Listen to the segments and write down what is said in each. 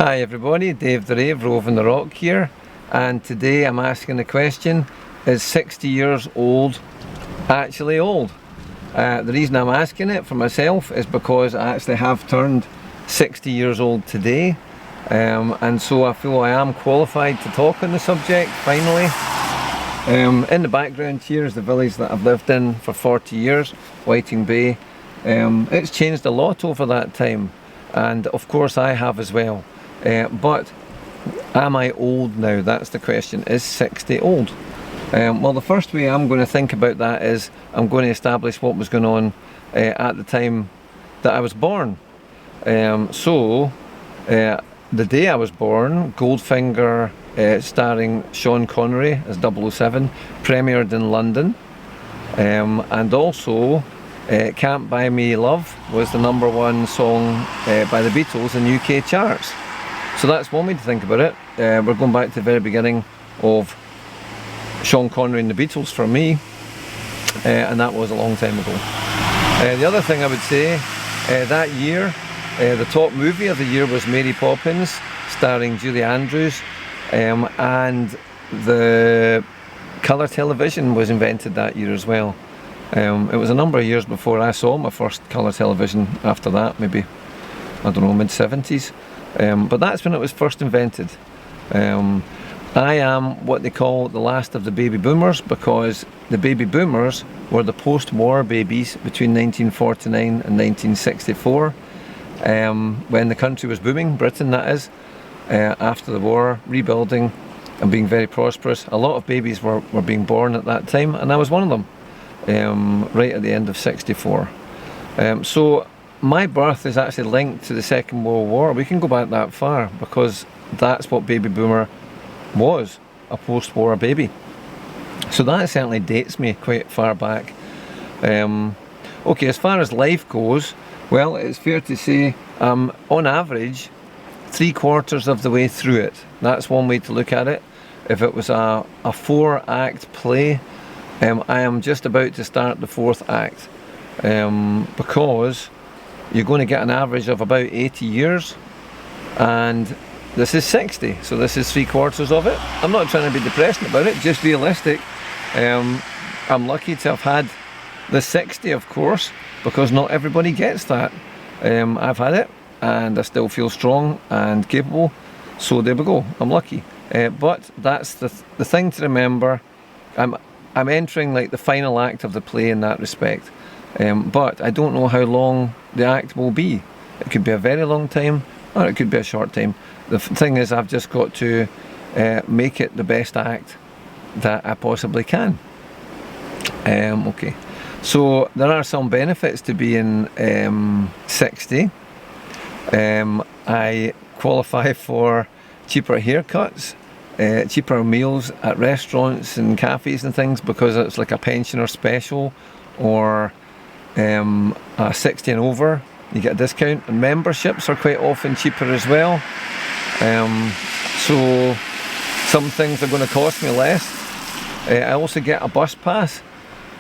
Hi everybody, Dave the Rave, Roving the Rock here, and today I'm asking the question, is 60 years old actually old? The reason I'm asking it for myself is because I actually have turned 60 years old today, and so I feel I am qualified to talk on the subject finally. In the background here is the village that I've lived in for 40 years, Whiting Bay. It's changed a lot over that time, and of course I have as well. But am I old now? That's the question. Is 60 old? Well, the first way I'm going to think about that is I'm going to establish what was going on at the time that I was born. The day I was born, Goldfinger, starring Sean Connery as 007, premiered in London, and also Can't Buy Me Love was the #1 song by the Beatles in UK charts. So that's one way to think about it. We're going back to the very beginning of Sean Connery and the Beatles for me, and that was a long time ago. The other thing I would say, that year, the top movie of the year was Mary Poppins, starring Julie Andrews, and the colour television was invented that year as well. It was a number of years before I saw my first colour television. After that, maybe, I don't know, mid-70s. But that's when it was first invented. I am what they call the last of the baby boomers, because the baby boomers were the post-war babies between 1949 and 1964, when the country was booming, Britain that is, after the war, rebuilding and being very prosperous. A lot of babies were being born at that time, and I was one of them, right at the end of 64. So my birth is actually linked to the Second World War. We can go back that far, because that's what baby boomer was, a post-war baby. So that certainly dates me quite far back. Okay, as far as life goes, well, it's fair to say on average 3/4 of the way through it. That's one way to look at it. If it was a 4-act play, I am just about to start the 4th act, because you're going to get an average of about 80 years, and this is 60, so this is 3/4 of it. I'm not trying to be depressing about it, just realistic. I'm lucky to have had the 60, of course, because not everybody gets that. I've had it, and I still feel strong and capable, so there we go, I'm lucky. But that's the thing to remember. I'm entering like the final act of the play in that respect. But I don't know how long the act will be. It could be a very long time, or it could be a short time. The thing is, I've just got to make it the best act that I possibly can. Okay, so there are some benefits to being 60. I qualify for cheaper haircuts, cheaper meals at restaurants and cafes and things, because it's like a pensioner special, or 60 and over, you get a discount, and memberships are quite often cheaper as well. So some things are going to cost me less. I also get a bus pass,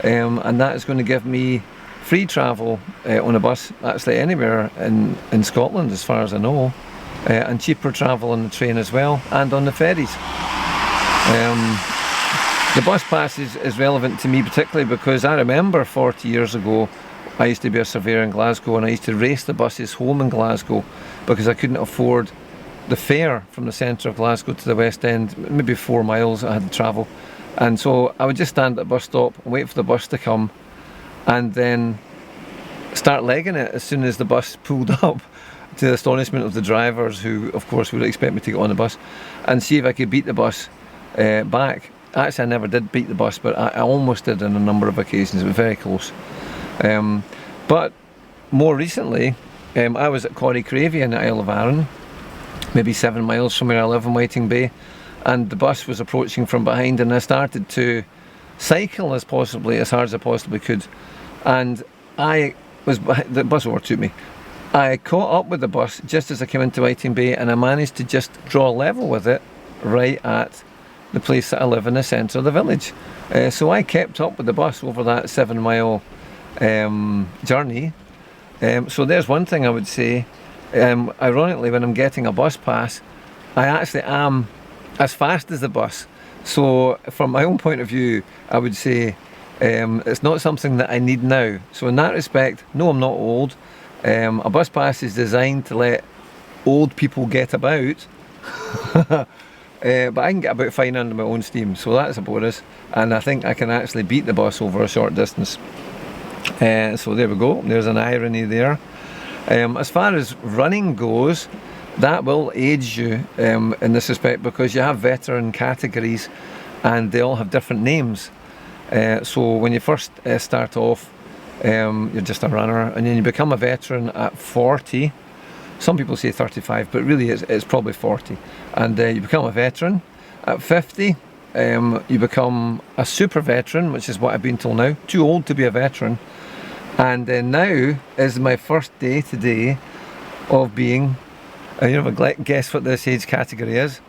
and that is going to give me free travel on a bus, actually anywhere in Scotland as far as I know, and cheaper travel on the train as well, and on the ferries. The bus pass is relevant to me particularly because I remember 40 years ago I used to be a surveyor in Glasgow, and I used to race the buses home in Glasgow because I couldn't afford the fare from the centre of Glasgow to the West End, maybe 4 miles I had to travel. And so I would just stand at the bus stop and wait for the bus to come, and then start legging it as soon as the bus pulled up, to the astonishment of the drivers, who of course would expect me to get on the bus, and see if I could beat the bus back. Actually, I never did beat the bus, but I almost did on a number of occasions. It was very close. But more recently, I was at Corrycravie in the Isle of Arran, maybe 7 miles from where I live in Whiting Bay, and the bus was approaching from behind, and I started to cycle as hard as I possibly could, and the bus overtook me. I caught up with the bus just as I came into Whiting Bay, and I managed to just draw level with it right at the place that I live in the centre of the village. So I kept up with the bus over that 7-mile journey. So there's one thing I would say. ironically, when I'm getting a bus pass, I actually am as fast as the bus. So from my own point of view, I would say it's not something that I need now. So in that respect, no, I'm not old. A bus pass is designed to let old people get about. But I can get about fine under my own steam, so that's a bonus. And I think I can actually beat the bus over a short distance. So there we go, there's an irony there. As far as running goes, that will age you in this respect, because you have veteran categories and they all have different names. So when you first start off, you're just a runner, and then you become a veteran at 40. Some people say 35, but really it's probably 40. And you become a veteran. At 50, you become a super veteran, which is what I've been till now. Too old to be a veteran. And now is my first day today of being, you have a guess what this age category is?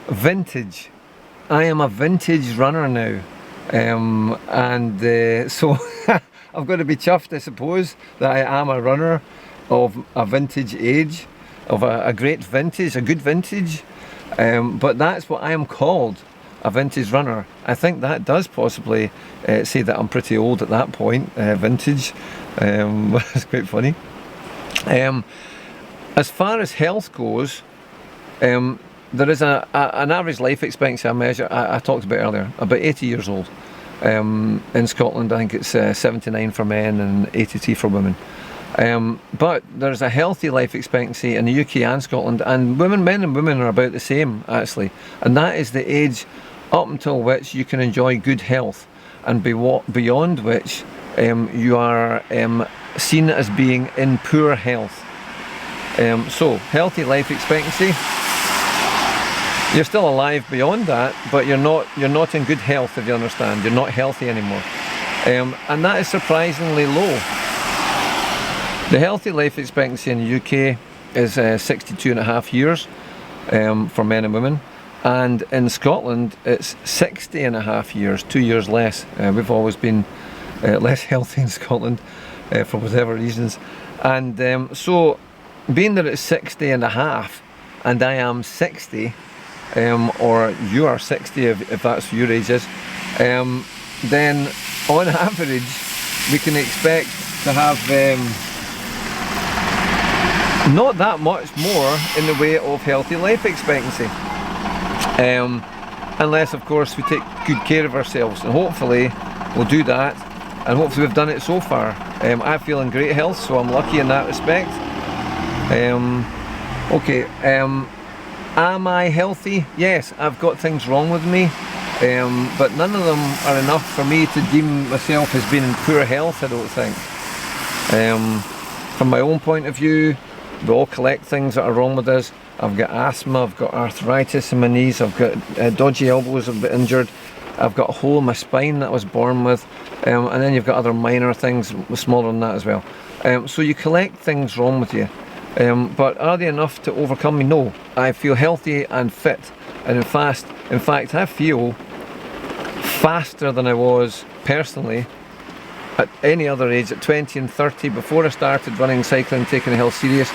Vintage. I am a vintage runner now. So I've got to be chuffed, I suppose, that I am a runner of a vintage age, of a great vintage, a good vintage. But that's what I am called, a vintage runner. I think that does possibly say that I'm pretty old at that point, vintage. It's quite funny. As far as health goes, there is an average life expectancy I measure, I talked about earlier, about 80 years old. In Scotland, I think it's 79 for men and 83 for women. But there's a healthy life expectancy in the UK and Scotland, and men and women are about the same actually, and that is the age up until which you can enjoy good health, and beyond which you are seen as being in poor health. So healthy life expectancy, you're still alive beyond that, but you're not in good health, if you understand. You're not healthy anymore, and that is surprisingly low. The healthy life expectancy in the UK is 62.5 years for men and women, and in Scotland it's 60.5 years, 2 years less. We've always been less healthy in Scotland for whatever reasons, and so being that it's 60.5 and I am 60, or you are 60 if that's your age is, then on average we can expect to have not that much more in the way of healthy life expectancy, unless of course we take good care of ourselves, and hopefully we'll do that, and hopefully we've done it so far. I feel in great health, so I'm lucky in that respect. Okay, am I healthy? Yes, I've got things wrong with me, but none of them are enough for me to deem myself as being in poor health, I don't think. From my own point of view, we all collect things that are wrong with us. I've got asthma, I've got arthritis in my knees, I've got dodgy elbows, I've been injured, I've got a hole in my spine that I was born with, and then you've got other minor things smaller than that as well. So you collect things wrong with you, but are they enough to overcome me? No. I feel healthy and fit, and in fact I feel faster than I was personally at any other age, at 20 and 30, before I started running, cycling, taking the health serious.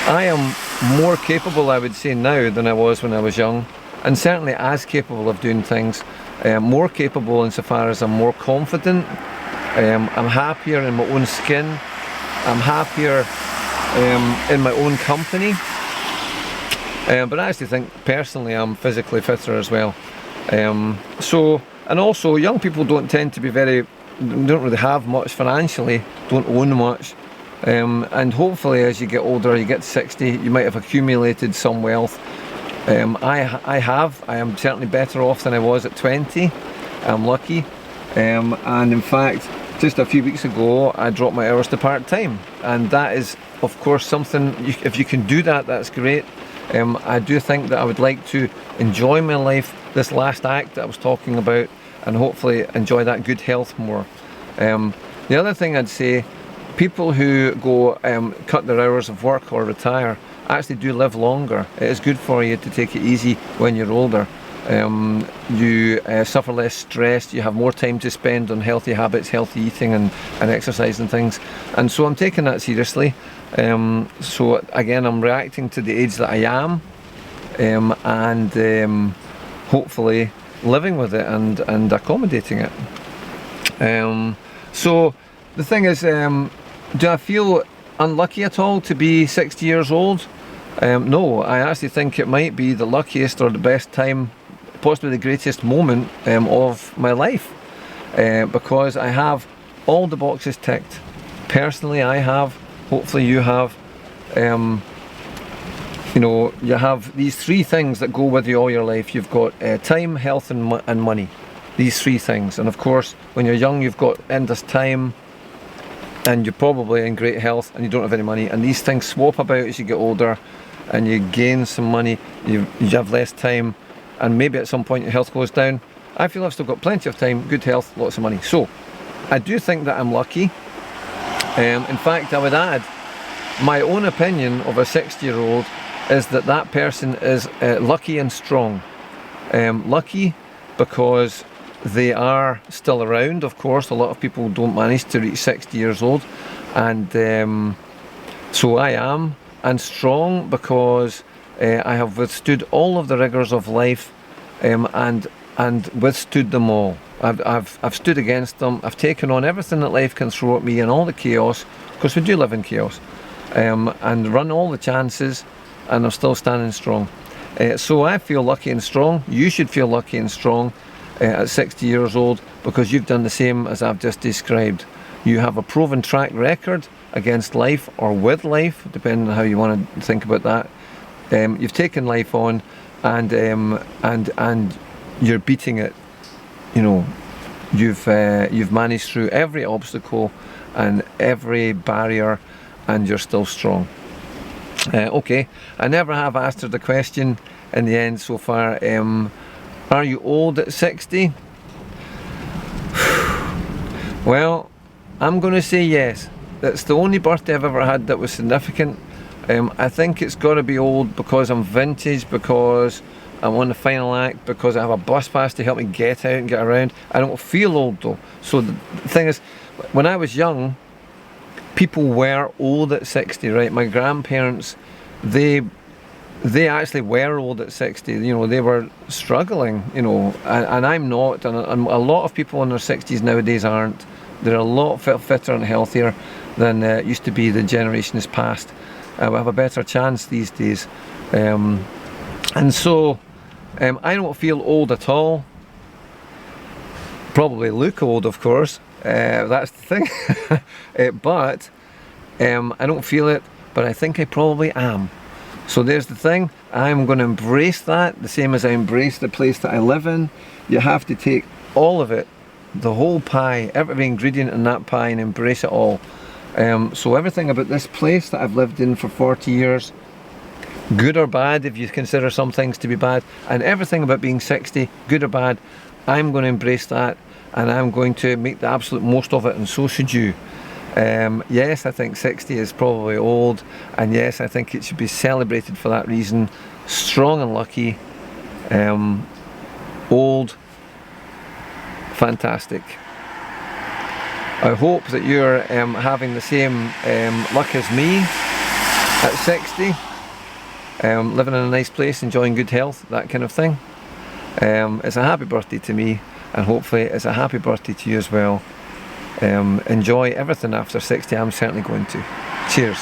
I am more capable, I would say, now than I was when I was young, and certainly as capable of doing things, more capable insofar as I'm more confident, I'm happier in my own skin, I'm happier in my own company, but I actually think personally I'm physically fitter as well. So, and also young people don't tend to be don't really have much financially, don't own much, and hopefully as you get older, you get to 60, you might have accumulated some wealth. I am certainly better off than I was at 20, I'm lucky, and in fact just a few weeks ago I dropped my hours to part-time, and that is of course something, if you can do that, that's great. I do think that I would like to enjoy my life, this last act that I was talking about, and hopefully enjoy that good health more. The other thing I'd say, people who go cut their hours of work or retire actually do live longer. It is good for you to take it easy when you're older. you suffer less stress, you have more time to spend on healthy habits, healthy eating and exercise and things. And so I'm taking that seriously. So again, I'm reacting to the age that I am, and hopefully living with it and accommodating it. So the thing is, do I feel unlucky at all to be 60 years old? No, I actually think it might be the luckiest or the best time, possibly the greatest moment of my life, because I have all the boxes ticked. Personally, I have, hopefully you have. You know, you have these three things that go with you all your life. You've got time, health and money. These three things. And of course, when you're young, you've got endless time and you're probably in great health and you don't have any money. And these things swap about as you get older and you gain some money, you have less time, and maybe at some point your health goes down. I feel I've still got plenty of time, good health, lots of money. So I do think that I'm lucky. In fact, I would add, my own opinion of a 60-year-old is that that person is lucky and strong. Lucky because they are still around, of course. A lot of people don't manage to reach 60 years old, and so I am. And strong because I have withstood all of the rigours of life, and withstood them all. I've stood against them. I've taken on everything that life can throw at me and all the chaos, because we do live in chaos, and run all the chances, and I'm still standing strong. So I feel lucky and strong. You should feel lucky and strong at 60 years old, because you've done the same as I've just described. You have a proven track record against life, or with life, depending on how you want to think about that. You've taken life on, and you're beating it. You know, you've managed through every obstacle and every barrier, and you're still strong. Okay, I never have asked her the question in the end so far. Are you old at 60? Well, I'm going to say yes. That's the only birthday I've ever had that was significant. I think it's got to be old because I'm vintage, because I'm on the final act, because I have a bus pass to help me get out and get around. I don't feel old though. So the thing is, when I was young, people were old at 60, right? My grandparents, they actually were old at 60. You know, they were struggling, you know, and I'm not, and a lot of people in their 60s nowadays aren't. They're a lot fitter and healthier than it used to be the generations past. We have a better chance these days. And so I don't feel old at all. Probably look old, of course. That's the thing. But I don't feel it, but I think I probably am. So there's the thing. I'm going to embrace that, the same as I embrace the place that I live in. You have to take all of it, the whole pie, every ingredient in that pie, and embrace it all. So everything about this place that I've lived in for 40 years, good or bad, if you consider some things to be bad, and everything about being 60, good or bad, I'm going to embrace that, and I'm going to make the absolute most of it, and so should you. Yes, I think 60 is probably old, and yes, I think it should be celebrated for that reason. Strong and lucky, old, fantastic. I hope that you're having the same luck as me at 60, living in a nice place, enjoying good health, that kind of thing. It's a happy birthday to me, and hopefully it's a happy birthday to you as well. Enjoy everything after 60, I'm certainly going to. Cheers.